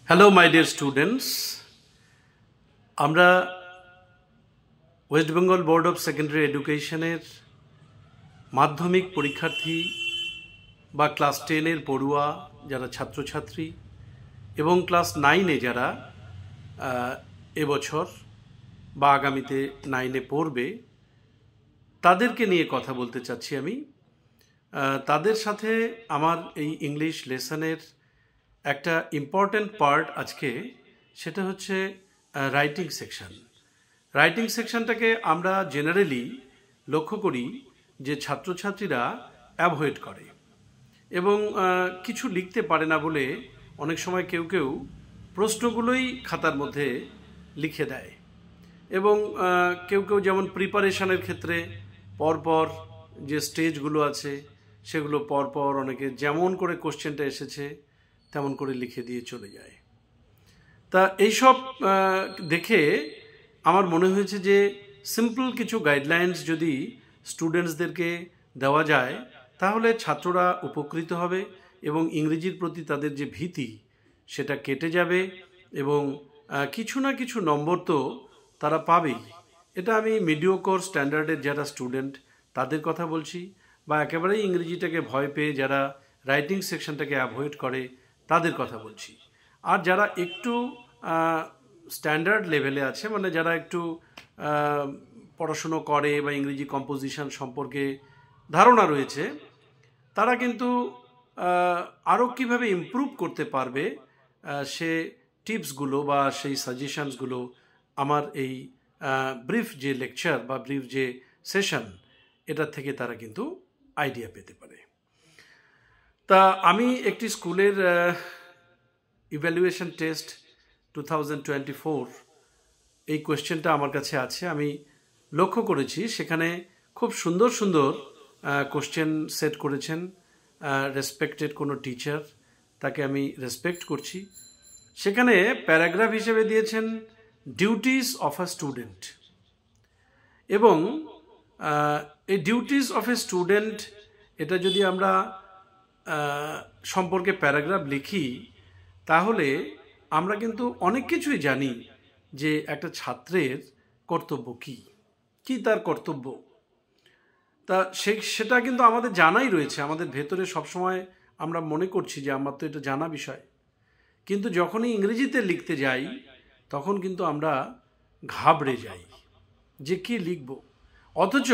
Hello my dear students, আমরা West Bengal board of secondary এডুকেশনের মাধ্যমিক পরীক্ষার্থী বা ক্লাস 10-এর পড়ুয়া যারা ছাত্রছাত্রী এবং ক্লাস 9-এ যারা এবছর বা আগামীতে 9-এ পড়বে তাদেরকে নিয়ে কথা বলতে চাচ্ছি আমি। তাদের সাথে আমার এই ইংলিশ লেসনের একটা ইম্পর্ট্যান্ট পার্ট আজকে, সেটা হচ্ছে রাইটিং সেকশন। রাইটিং সেকশনটাকে আমরা জেনারেলি লক্ষ্য করি যে ছাত্রছাত্রীরা অ্যাভয়েড করে এবং কিছু লিখতে পারে না বলে অনেক সময় কেউ কেউ প্রশ্নগুলোই খাতার মধ্যে লিখে দেয় এবং কেউ কেউ যেমন প্রিপারেশনের ক্ষেত্রে পরপর যে স্টেজগুলো আছে সেগুলো পরপর অনেকে যেমন করে কোশ্চেনটা এসেছে তেমন করে লিখে দিয়ে চলে যায়। তা এইসব দেখে আমার মনে হয়েছে যে সিম্পল কিছু গাইডলাইন্স যদি স্টুডেন্টসদেরকে দেওয়া যায় তাহলে ছাত্ররা উপকৃত হবে এবং ইংরেজির প্রতি তাদের যে ভীতি সেটা কেটে যাবে এবং কিছু না কিছু নম্বর তো তারা পাবেই। এটা আমি মিডিওকর স্ট্যান্ডার্ডের যারা স্টুডেন্ট তাদের কথা বলছি, বা একেবারেই ইংরেজিটাকে ভয় পেয়ে যারা রাইটিং সেকশনটাকে অ্যাভয়েড করে তাদের কথা বলছি। আর যারা একটু স্ট্যান্ডার্ড লেভেলে আছে, মানে যারা একটু পড়াশুনো করে বা ইংরেজি কম্পোজিশন সম্পর্কে ধারণা রয়েছে, তারা কিন্তু আরও কীভাবে ইমপ্রুভ করতে পারবে সে টিপসগুলো বা সেই সাজেশনসগুলো আমার এই ব্রিফ যে লেকচার বা ব্রিফ যে সেশন এটা থেকে তারা কিন্তু আইডিয়া পেতে পারে। তা আমি একটি স্কুলের ইভ্যালুয়েশন টেস্ট 2024 এই কোয়েশ্চেনটা আমার কাছে আছে, আমি লক্ষ্য করেছি সেখানে খুব সুন্দর সুন্দর কোশ্চেন সেট করেছেন রেসপেক্টেড কোনো টিচার, তাকে আমি রেসপেক্ট করছি। সেখানে প্যারাগ্রাফ হিসেবে দিয়েছেন ডিউটিস অফ আ স্টুডেন্ট, এবং এই ডিউটিস অফ এ স্টুডেন্ট এটা যদি আমরা সম্পর্কে প্যারাগ্রাফ লিখি তাহলে আমরা কিন্তু অনেক কিছুই জানি যে একটা ছাত্রের কর্তব্য কী কী তার কর্তব্য। তা সেটা কিন্তু আমাদের জানাই রয়েছে, আমাদের ভেতরে সবসময় আমরা মনে করছি যে আমার তো এটা জানা বিষয়, কিন্তু যখনই ইংরেজিতে লিখতে যাই তখন কিন্তু আমরা ঘাবড়ে যাই যে কী লিখব। অথচ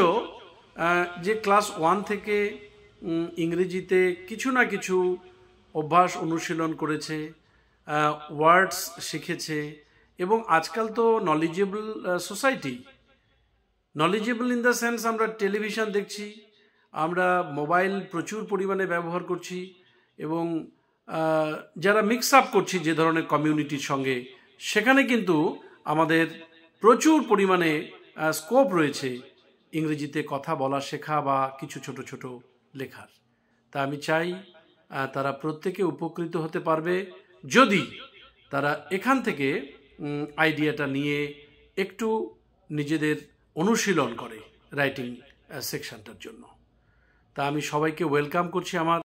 যে ক্লাস 1 থেকে ইংরেজিতে কিছু না কিছু অভ্যাস অনুশীলন করেছে, ওয়ার্ডস শিখেছে, এবং আজকাল তো knowledgeable society, knowledgeable in the sense আমরা টেলিভিশন দেখছি, আমরা মোবাইল প্রচুর পরিমাণে ব্যবহার করছি, এবং যারা মিক্স আপ করছি যে ধরনের কমিউনিটির সঙ্গে, সেখানে কিন্তু আমাদের প্রচুর পরিমাণে স্কোপ রয়েছে ইংরেজিতে কথা বলা শেখা বা কিছু ছোট ছোট লেখার। তা আমি চাই তারা প্রত্যেকে উপকৃত হতে পারবে যদি তারা এখান থেকে আইডিয়াটা নিয়ে একটু নিজেদের অনুশীলন করে রাইটিং সেকশনটার জন্য। তা আমি সবাইকে ওয়েলকাম করছি আমার